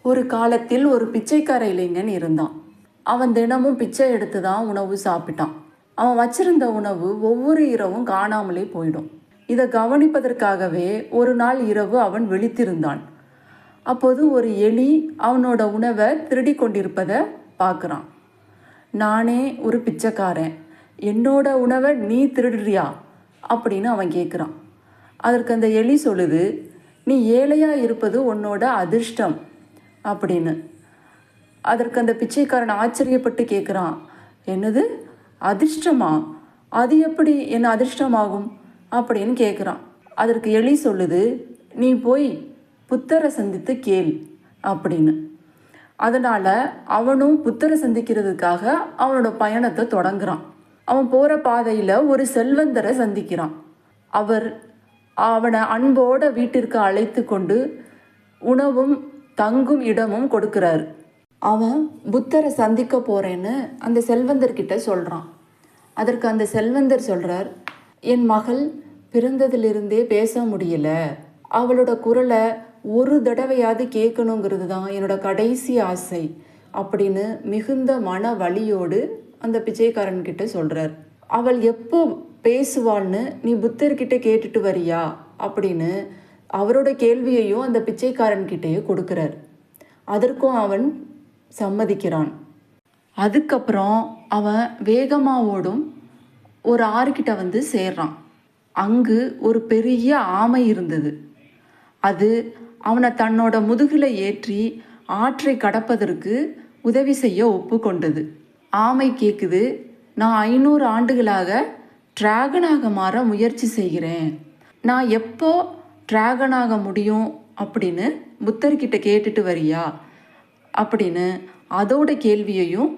ஒரு காலத்தில் ஒரு பிச்சைக்கார இளைஞன் இருந்தான். அவன் தினமும் பிச்சை எடுத்து தான் உணவு சாப்பிட்டான். அவன் வச்சிருந்த உணவு ஒவ்வொரு இரவும் காணாமலே போயிடும். இதை கவனிப்பதற்காகவே ஒரு நாள் இரவு அவன் விழித்திருந்தான். அப்போது ஒரு எலி அவனோட உணவை திருடி கொண்டிருப்பதை பார்க்குறான். நானே ஒரு பிச்சைக்காரன், என்னோட உணவை நீ திருடுறியா அப்படின்னு அவன் கேட்குறான். அதற்கு அந்த எலி சொல்லுது, நீ ஏழையாக இருப்பது உன்னோட அதிர்ஷ்டம் அப்படின்னு. அதற்கு அந்த பிச்சைக்காரன் ஆச்சரியப்பட்டு கேட்குறான், என்னது அதிர்ஷ்டமா? அது எப்படி என்ன அதிர்ஷ்டமாகும் அப்படின்னு கேட்குறான். அதற்கு எலி சொல்லுது, நீ போய் புத்தரை சந்தித்து கேள் அப்படின்னு. அதனால் அவனும் புத்தரை சந்திக்கிறதுக்காக அவனோட பயணத்தை தொடங்குறான். அவன் போகிற பாதையில் ஒரு செல்வந்தரை சந்திக்கிறான். அவர் அவனை அன்போட வீட்டிற்கு அழைத்து கொண்டு உணவும் தங்கும் இடமும் கொடுக்கிறாரு. அவன் புத்தரை சந்திக்க போகிறேன்னு அந்த செல்வந்தர்கிட்ட சொல்கிறான். அதற்கு அந்த செல்வந்தர் சொல்கிறார், என் மகள் பிறந்ததிலிருந்தே பேச முடியல, அவளோட குரலை ஒரு தடவையாவது கேட்கணுங்கிறது தான் என்னோட கடைசி ஆசை அப்படின்னு மிகுந்த மன வலியோடு அந்த பிச்சைக்காரன்கிட்ட சொல்கிறார். அவள் எப்போ பேசுவாள்னு நீ புத்தர்கிட்ட கேட்டுட்டு வரியா அப்படின்னு அவரோட கேள்வியையும் அந்த பிச்சைக்காரன்கிட்டேயே கொடுக்குறார். அதற்கும் அவன் சம்மதிக்கிறான். அதுக்கப்புறம் அவன் வேகமாக ஓடும் ஒரு ஆறுகிட்ட வந்து சேர்றான். அங்கு ஒரு பெரிய ஆமை இருந்தது. அது அவனை தன்னோட முதுகில் ஏற்றி ஆற்றை கடப்பதற்கு உதவி செய்ய ஒப்புக்கொண்டது. ஆமை கேட்குது, நான் 500 ஆண்டுகளாக டிராகனாக மாற முயற்சி செய்கிறேன், நான் எப்போ டிராகனாக முடியும் அப்படின்னு புத்தர்கிட்ட கேட்டுட்டு வரியா அப்படின்னு அதோட கேள்வியையும்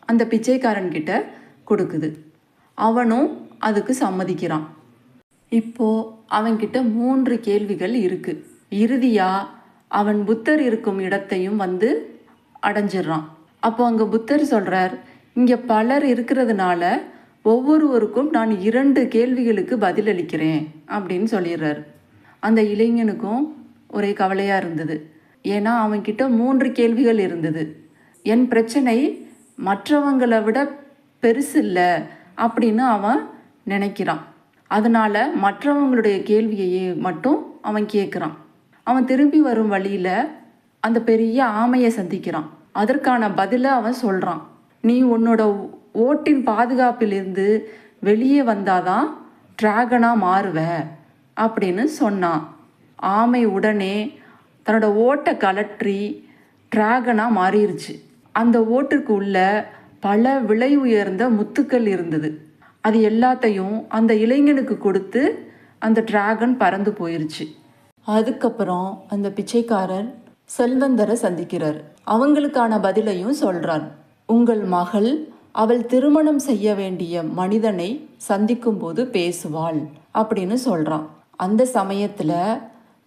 அந்த பிச்சைக்காரன்கிட்ட கொடுக்குது. அவனும் அதுக்கு சம்மதிக்கிறான். இப்போது அவன்கிட்ட 3 கேள்விகள் இருக்குது. இறுதியாக அவன் புத்தர் இருக்கும் இடத்தையும் வந்து அடைஞ்சிடுறான். அப்போ அங்கே புத்தர் சொல்கிறார், இங்கே பலர் இருக்கிறதுனால ஒவ்வொருவருக்கும் நான் 2 கேள்விகளுக்கு பதிலளிக்கிறேன் அப்படின்னு சொல்லிடுறார். அந்த இளைஞனுக்கும் ஒரே கவலையாக இருந்தது. ஏன்னா அவன்கிட்ட 3 கேள்விகள் இருந்தது. என் பிரச்சனை மற்றவங்களை விட பெருசு இல்லை அப்படின்னு அவன் நினைக்கிறான். அதனால் மற்றவங்களுடைய கேள்வியையே மட்டும் அவன் கேட்குறான். அவன் திரும்பி வரும் வழியில் அந்த பெரிய ஆமையை சந்திக்கிறான். அதற்கான பதிலை அவன் சொல்கிறான். நீ உன்னோட ஓட்டின் பாதுகாப்பிலிருந்து வெளியே வந்தாதான் டிராகனாக மாறுவ அப்படின்னு சொன்னான். ஆமை உடனே தன்னோட ஓட்டை கலற்றி டிராகனாக மாறிடுச்சு. அந்த ஓட்டுக்கு உள்ள பல விலை உயர்ந்த முத்துக்கள் இருந்தது. அது எல்லாத்தையும் அந்த இளைஞனுக்கு கொடுத்து அந்த டிராகன் பறந்து போயிருச்சு. அதுக்கப்புறம் அந்த பிச்சைக்காரர் செல்வந்தரை சந்திக்கிறார். அவங்களுக்கான பதிலையும் சொல்கிறார். உங்கள் மகள் அவள் திருமணம் செய்ய வேண்டிய மனிதனை சந்திக்கும் போது பேசுவாள் அப்படின்னு சொல்கிறான். அந்த சமயத்தில்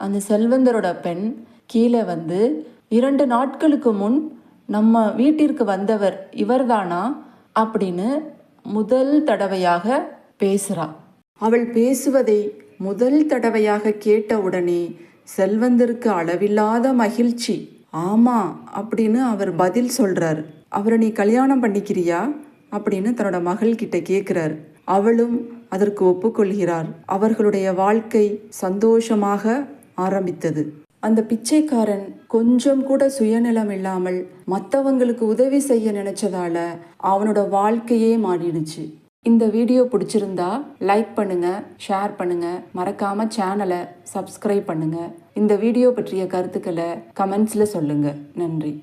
அந்த செல்வந்தரோட பெண் கீழே வந்து, 2 நாட்களுக்கு முன் நம்ம வீட்டிற்கு வந்தவர் இவர்தானா அப்படின்னு முதல் தடவையாக பேசுகிறா. அவள் பேசுவதை முதல் தடவையாக கேட்ட உடனே செல்வந்தருக்கு அளவில்லாத மகிழ்ச்சி. ஆமா அப்படின்னு அவர் பதில் சொல்றார். அவரை நீ கல்யாணம் பண்ணிக்கிறியா அப்படின்னு தன்னோட மகள்கிட்ட கேட்கிறார். அவளும் அதற்கு ஒப்புக்கொள்கிறார். அவர்களுடைய வாழ்க்கை சந்தோஷமாக ஆரம்பித்தது. அந்த பிச்சைக்காரன் கொஞ்சம் கூட சுயநலம் இல்லாமல் மற்றவங்களுக்கு உதவி செய்ய நினைச்சதால அவனோட வாழ்க்கையே மாறிடுச்சு. இந்த வீடியோ பிடிச்சிருந்தா லைக் பண்ணுங்க, ஷேர் பண்ணுங்க, மறக்காம சேனலை சப்ஸ்கிரைப் பண்ணுங்க. இந்த வீடியோ பற்றிய கருத்துக்களை கமெண்ட்ஸ்ல சொல்லுங்க. நன்றி.